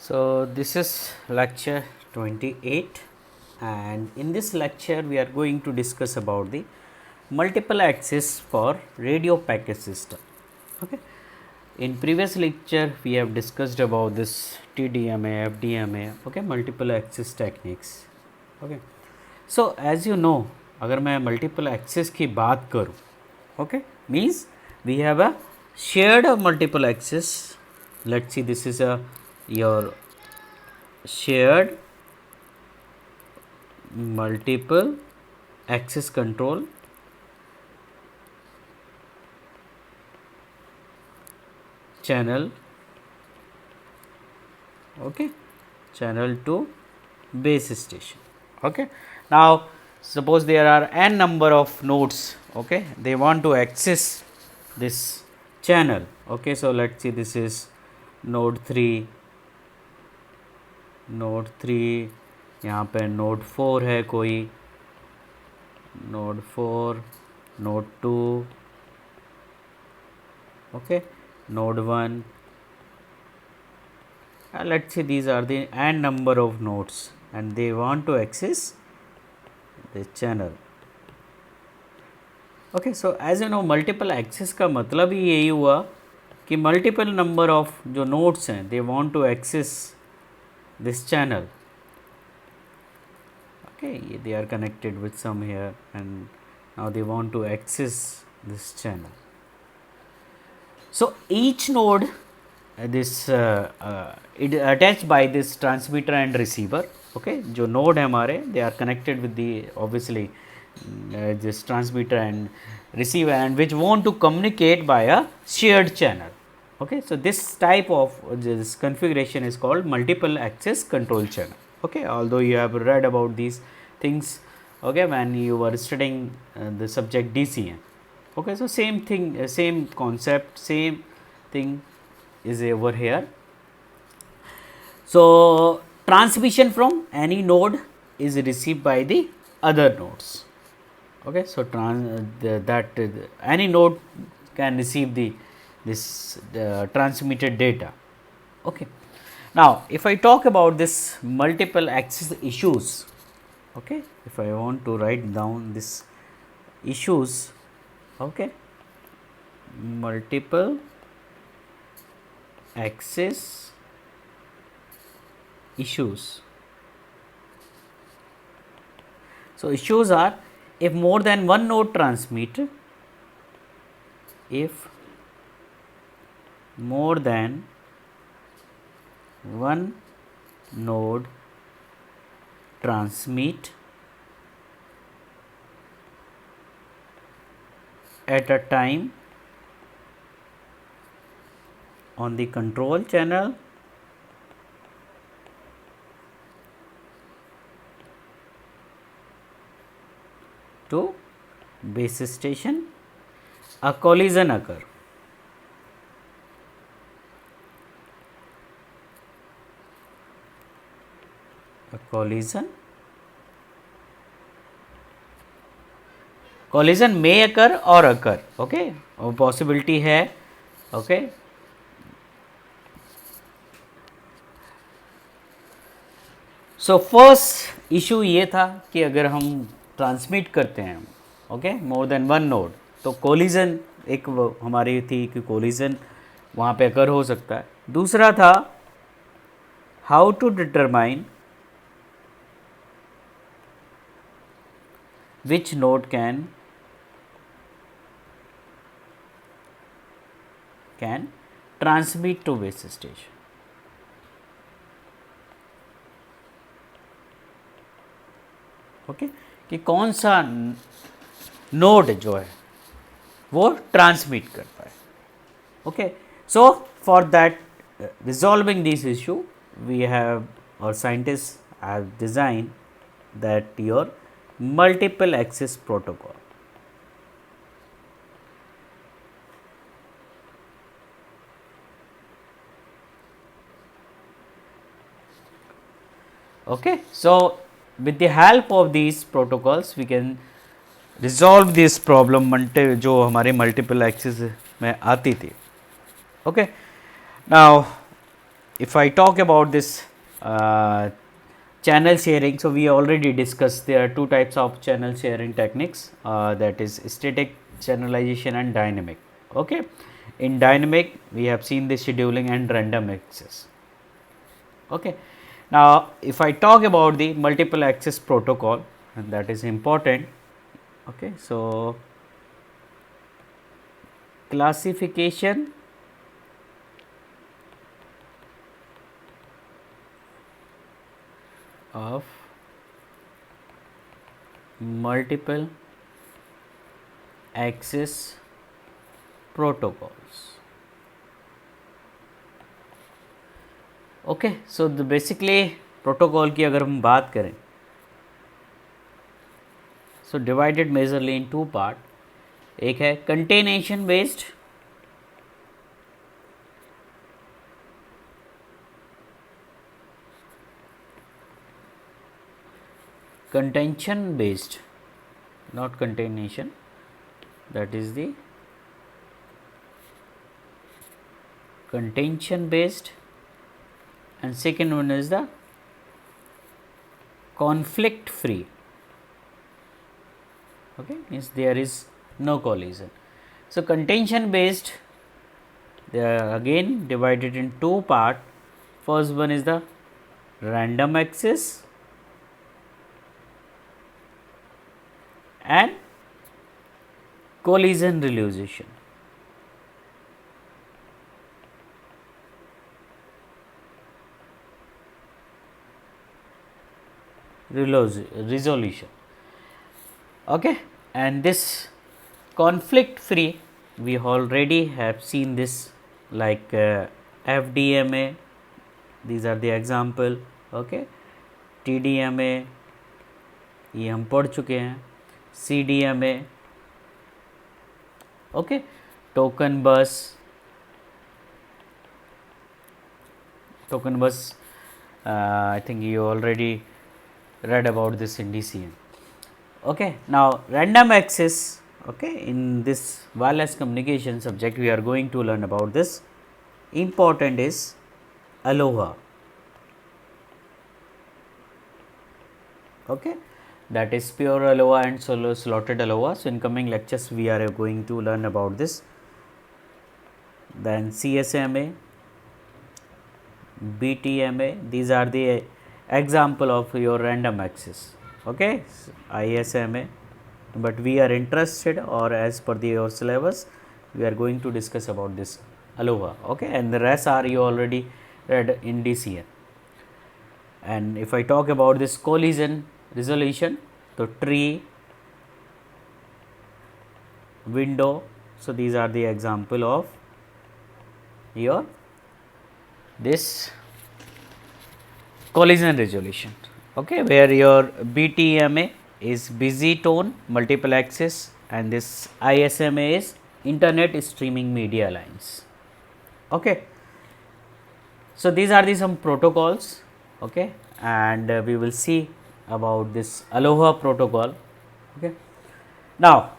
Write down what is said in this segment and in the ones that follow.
So, this is lecture 28 and in this lecture we are going to discuss about the multiple access for radio packet system. Okay. In previous lecture we have discussed about this TDMA, FDMA, okay, multiple access techniques. Okay. So, as you know, अगर मैं multiple access की बात करूँ, okay, means we have a shared multiple access. Let's see, this is a your shared multiple access control channel, okay, channel to base station. Okay. Now, suppose there are n number of nodes, okay, they want to access this channel. Okay. So, let us see, this is node 3, node 3, यहाँ पे node 4 है कोई, node 4, node 2, okay, node 1. Let's say these are the n number of nodes and they want to access the channel. Okay, so as you know, multiple access का मतलब ही यही हुआ कि multiple number of जो nodes हैं they want to access this channel. Okay, they are connected with some here and now they want to access this channel. So, each node this it attached by this transmitter and receiver. Okay, जो node है हमारे they are connected with the obviously this transmitter and receiver and which want to communicate by a shared channel. Okay, so this type of this configuration is called multiple access control channel. Okay, although you have read about these things, okay, when you were studying the subject DCM. Okay, so same thing, same concept, same thing is over here. So, transmission from any node is received by the other nodes. Okay, so any node can receive this transmitted data. Okay. Now, if I talk about this multiple access issues, okay, if I want to write down this issues, okay, multiple access issues. So, issues are if more than one node transmit, if more than one node transmit at a time on the control channel to base station, a collision occur. A collision may occur or occur. Okay, और possibility है. Okay. So first issue ये था कि अगर हम transmit करते हैं, okay, more than one node, तो कोलिजन एक हमारी थी कि कोलिजन वहाँ पे अकर हो सकता है. दूसरा था how to determine which node can transmit to base station. Okay, कि कौन सा नोड जो है वो ट्रांसमिट करता है. Okay, so for that resolving this issue we have our scientists have designed that your multiple access protocol. Okay, so with the help of these protocols we can resolve this problem जो हमारे multiple access में आती थी. Okay, now if I talk about this channel sharing, so we already discussed there are two types of channel sharing techniques, that is static channelization and dynamic. Okay. In dynamic, we have seen the scheduling and random access. Okay. Now, if I talk about the multiple access protocol, and that is important. Okay. So, classification of multiple access protocols. Okay, so basically protocol की अगर हम बात करें, सो divided majorly in two part. एक है contention based, contention based, not containation, that is the contention based, and second one is the conflict free. Okay, means there is no collision. So, contention based, they are again divided in two part. First one is the random access and collision resolution. Resolution. Okay, and this conflict free, we already have seen this, like FDMA, these are the example. Okay, TDMA ये हम पढ़ चुके हैं, CDMA, okay, token bus, I think you already read about this in DCM. Okay, now random access. Okay, in this wireless communication subject we are going to learn about this. Important is Aloha. Okay, that is pure Aloha and solo slotted Aloha. So, in coming lectures we are going to learn about this. Then CSMA, BTMA, these are the example of your random access. Okay, ISMA, but we are interested, or as per your syllabus we are going to discuss about this Aloha. Okay, and the rest are you already read in DCN. And if I talk about this collision resolution, so tree, window, so these are the example of your this collision resolution. Okay, where your BTMA is busy tone multiple access and this ISMA is internet streaming media lines. Okay, so these are the some protocols. Okay, and we will see about this Aloha protocol. Okay, now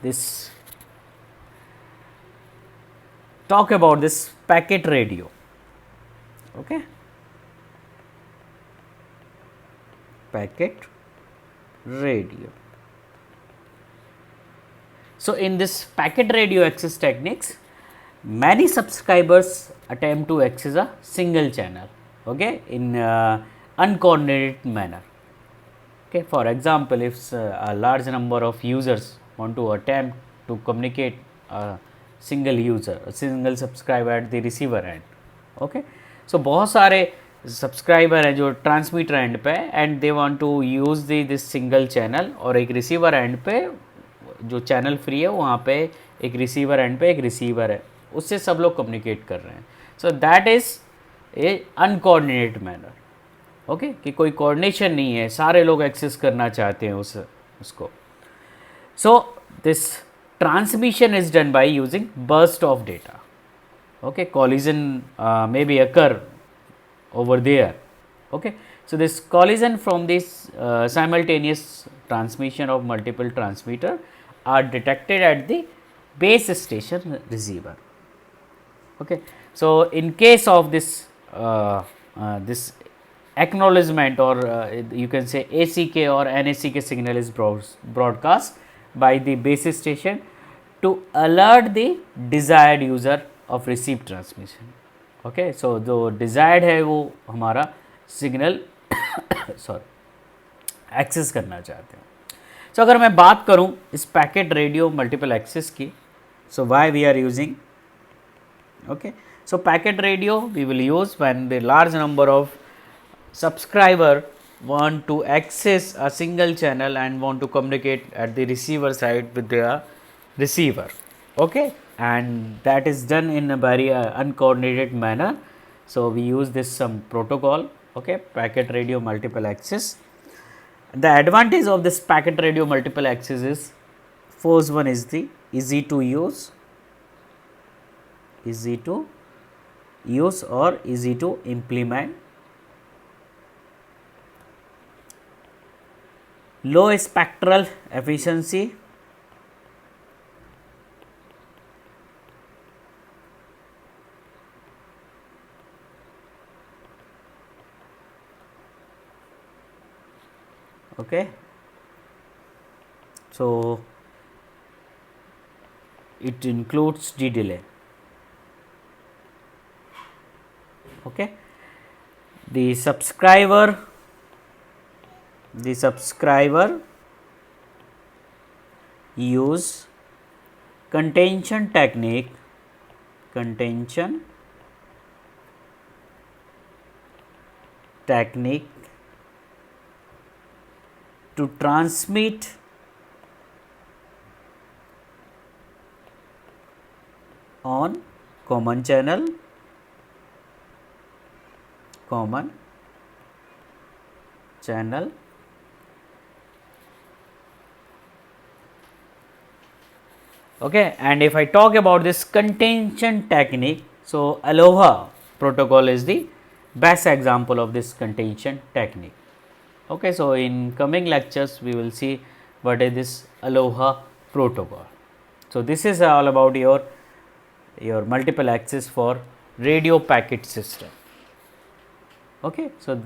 this talk about this packet radio. Okay, packet radio. So, in this packet radio access techniques, many subscribers attempt to access a single channel, okay, in uncoordinated manner. Okay, for example, if a large number of users want to attempt to communicate a single user, a single subscriber at the receiver end. Okay, so बहुत सारे subscriber हैं जो transmitter end पे end they want to use this single channel, और एक receiver and पे जो channel free है वहाँ पे एक रिसीवर एंड पे एक रिसीवर है, उससे सब लोग कम्युनिकेट कर रहे हैं. So that is a uncoordinated manner. Okay, कि कोई कोऑर्डिनेशन नहीं है, सारे लोग एक्सेस करना चाहते हैं उसको. So this transmission is done by using burst of data. Okay, collision may be occur over there. Okay, so this collision from this simultaneous transmission of multiple transmitter are detected at the base station receiver. Okay, so in case of this this acknowledgement, or you can say ACK or NACK signal is broadcast by the base station to alert the desired user of received transmission. Okay, so जो desired है वो हमारा signal sorry access करना चाहते हैं. सो अगर मैं बात करूं इस पैकेट रेडियो मल्टीपल एक्सेस की, so why we are using, okay, so packet radio we will use when the large number of subscriber want to access a single channel and want to communicate at the receiver side with their receiver, okay, and that is done in a very uncoordinated manner. So we use this some protocol, okay, packet radio multiple access. The advantage of this packet radio multiple access is, first one is the easy to use or easy to implement, low spectral efficiency, okay, so it includes the delay, okay. The subscriber use contention technique to transmit on common channel, okay. And if I talk about this contention technique, so Aloha protocol is the best example of this contention technique, okay. So in coming lectures we will see what is this Aloha protocol. So this is all about your multiple access for radio packet system, okay. So